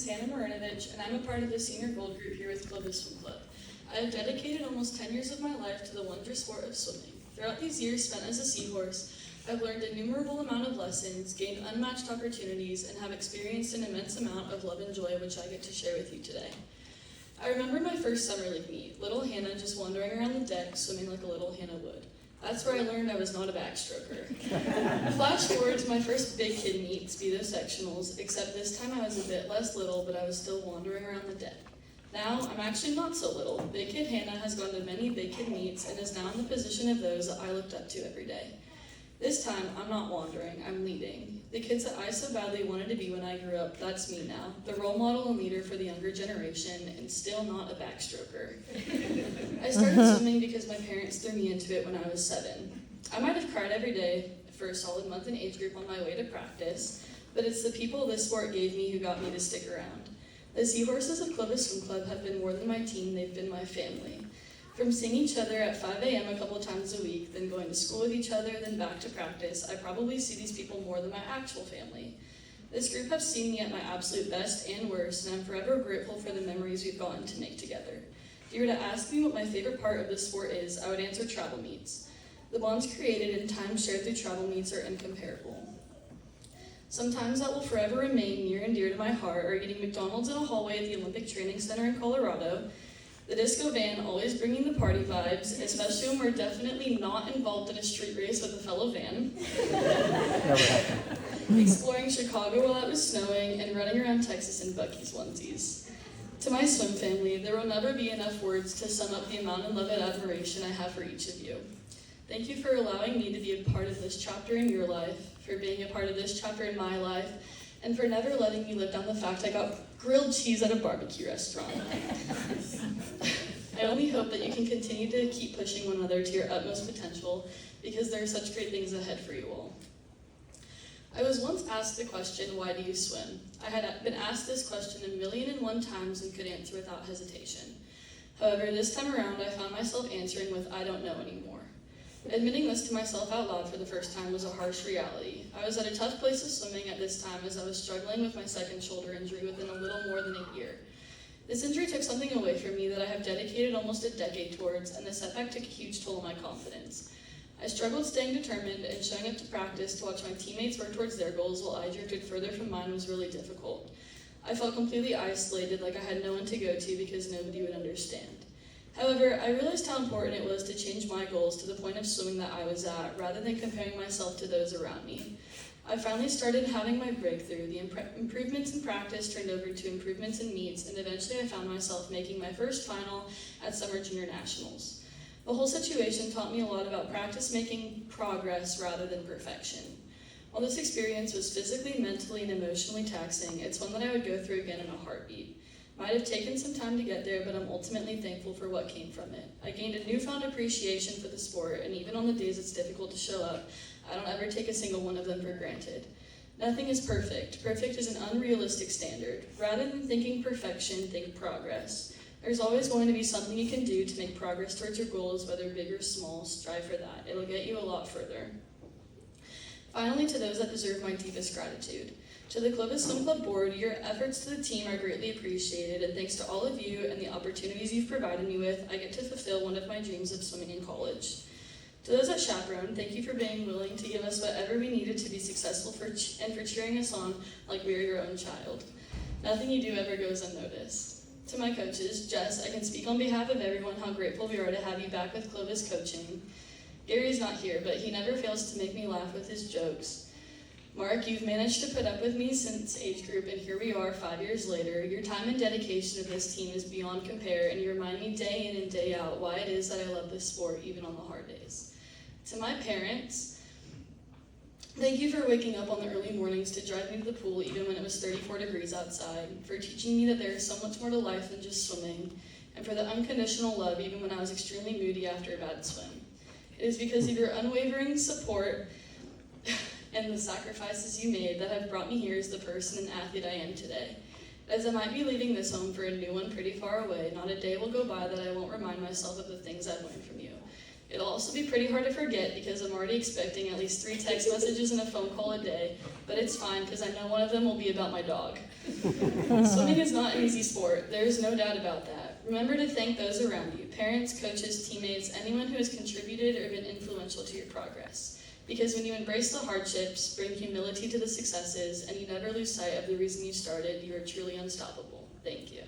is Hannah Marinovich, and I'm a part of the Senior Gold Group here with Clovis Swim Club. I have dedicated almost 10 years of my life to the wondrous sport of swimming. Throughout these years spent as a seahorse, I've learned an innumerable amount of lessons, gained unmatched opportunities, and have experienced an immense amount of love and joy which I get to share with you today. I remember my first summer league meet, little Hannah just wandering around the deck, swimming like a little Hannah would. That's where I learned I was not a backstroker. Flash forward to my first big kid meet, Speedo Sectionals, except this time I was a bit less little, but I was still wandering around the deck. Now, I'm actually not so little. Big Kid Hannah has gone to many big kid meets and is now in the position of those that I looked up to every day. This time, I'm not wandering, I'm leading. The kids that I so badly wanted to be when I grew up, that's me now. The role model and leader for the younger generation, and still not a backstroker. I started swimming because my parents threw me into it when I was 7. I might have cried every day for a solid month in age group on my way to practice, but it's the people this sport gave me who got me to stick around. The Seahorses of Clovis Swim Club have been more than my team, they've been my family. From seeing each other at 5 a.m. a couple times a week, then going to school with each other, then back to practice, I probably see these people more than my actual family. This group has seen me at my absolute best and worst, and I'm forever grateful for the memories we've gotten to make together. If you were to ask me what my favorite part of this sport is, I would answer travel meets. The bonds created and time shared through travel meets are incomparable. Sometimes that will forever remain near and dear to my heart are eating McDonald's in a hallway at the Olympic Training Center in Colorado, the disco van always bringing the party vibes, especially when we're definitely not involved in a street race with a fellow van. Exploring Chicago while it was snowing, and running around Texas in Buc-ee's onesies. To my swim family, there will never be enough words to sum up the amount of love and admiration I have for each of you. Thank you for allowing me to be a part of this chapter in your life, for being a part of this chapter in my life, and for never letting me live down the fact I got grilled cheese at a barbecue restaurant. I only hope that you can continue to keep pushing one another to your utmost potential, because there are such great things ahead for you all. I was once asked the question, why do you swim? I had been asked this question 1,000,001 times and could answer without hesitation. However, this time around I found myself answering with, I don't know anymore. Admitting this to myself out loud for the first time was a harsh reality. I was at a tough place of swimming at this time as I was struggling with my second shoulder injury within a little more than a year. This injury took something away from me that I have dedicated almost a decade towards, and the setback took a huge toll on my confidence. I struggled staying determined, and showing up to practice to watch my teammates work towards their goals while I drifted further from mine was really difficult. I felt completely isolated, like I had no one to go to because nobody would understand. However, I realized how important it was to change my goals to the point of swimming that I was at, rather than comparing myself to those around me. I finally started having my breakthrough. The improvements in practice turned over to improvements in meets, and eventually I found myself making my first final at Summer Junior Nationals. The whole situation taught me a lot about practice making progress rather than perfection. While this experience was physically, mentally, and emotionally taxing, it's one that I would go through again in a heartbeat. Might have taken some time to get there, but I'm ultimately thankful for what came from it. I gained a newfound appreciation for the sport, and even on the days it's difficult to show up, I don't ever take a single one of them for granted. Nothing is perfect. Perfect is an unrealistic standard. Rather than thinking perfection, think progress. There's always going to be something you can do to make progress towards your goals, whether big or small. Strive for that. It'll get you a lot further. Finally, to those that deserve my deepest gratitude. To the Clovis Swim Club board, your efforts to the team are greatly appreciated, and thanks to all of you and the opportunities you've provided me with, I get to fulfill one of my dreams of swimming in college. To those at Chaperone, thank you for being willing to give us whatever we needed to be successful and for cheering us on like we are your own child. Nothing you do ever goes unnoticed. To my coaches, Jess, I can speak on behalf of everyone how grateful we are to have you back with Clovis coaching. Gary's not here, but he never fails to make me laugh with his jokes. Mark, you've managed to put up with me since age group, and here we are 5 years later. Your time and dedication to this team is beyond compare, and you remind me day in and day out why it is that I love this sport, even on the hard days. To my parents, thank you for waking up on the early mornings to drive me to the pool even when it was 34 degrees outside, for teaching me that there is so much more to life than just swimming, and for the unconditional love even when I was extremely moody after a bad swim. It is because of your unwavering support and the sacrifices you made that have brought me here as the person and athlete I am today. As I might be leaving this home for a new one pretty far away, not a day will go by that I won't remind myself of the things I've learned from you. It'll also be pretty hard to forget because I'm already expecting at least 3 text messages and a phone call a day, but it's fine because I know one of them will be about my dog. Swimming is not an easy sport, there's no doubt about that. Remember to thank those around you, parents, coaches, teammates, anyone who has contributed or been influential to your progress. Because when you embrace the hardships, bring humility to the successes, and you never lose sight of the reason you started, you are truly unstoppable. Thank you.